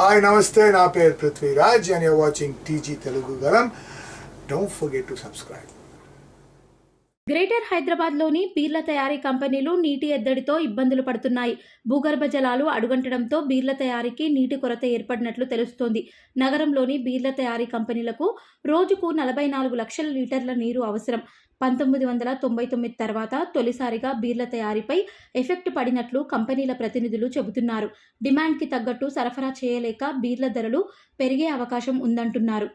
Hi నమస్తే, నా పేరు Prithviraj and you're watching TG Telugu Galam. Don't forget to subscribe. Greater హైదరాబాద్లోని బీర్ల తయారీ కంపెనీలు నీటి ఎద్దడితో ఇబ్బందులు పడుతున్నాయి. భూగర్భ జలాలు అడుగంటడంతో బీర్ల తయారీకి నీటి కొరత ఏర్పడినట్లు తెలుస్తోంది. నగరంలోని బీర్ల తయారీ కంపెనీలకు రోజుకు 44 లక్షల లీటర్ల నీరు అవసరం. 1999 తర్వాత తొలిసారిగా బీర్ల తయారీపై ఎఫెక్ట్ పడినట్లు కంపెనీల ప్రతినిధులు చెబుతున్నారు. డిమాండ్కి తగ్గట్టు సరఫరా చేయలేక బీర్ల ధరలు పెరిగే అవకాశం ఉందంటున్నారు.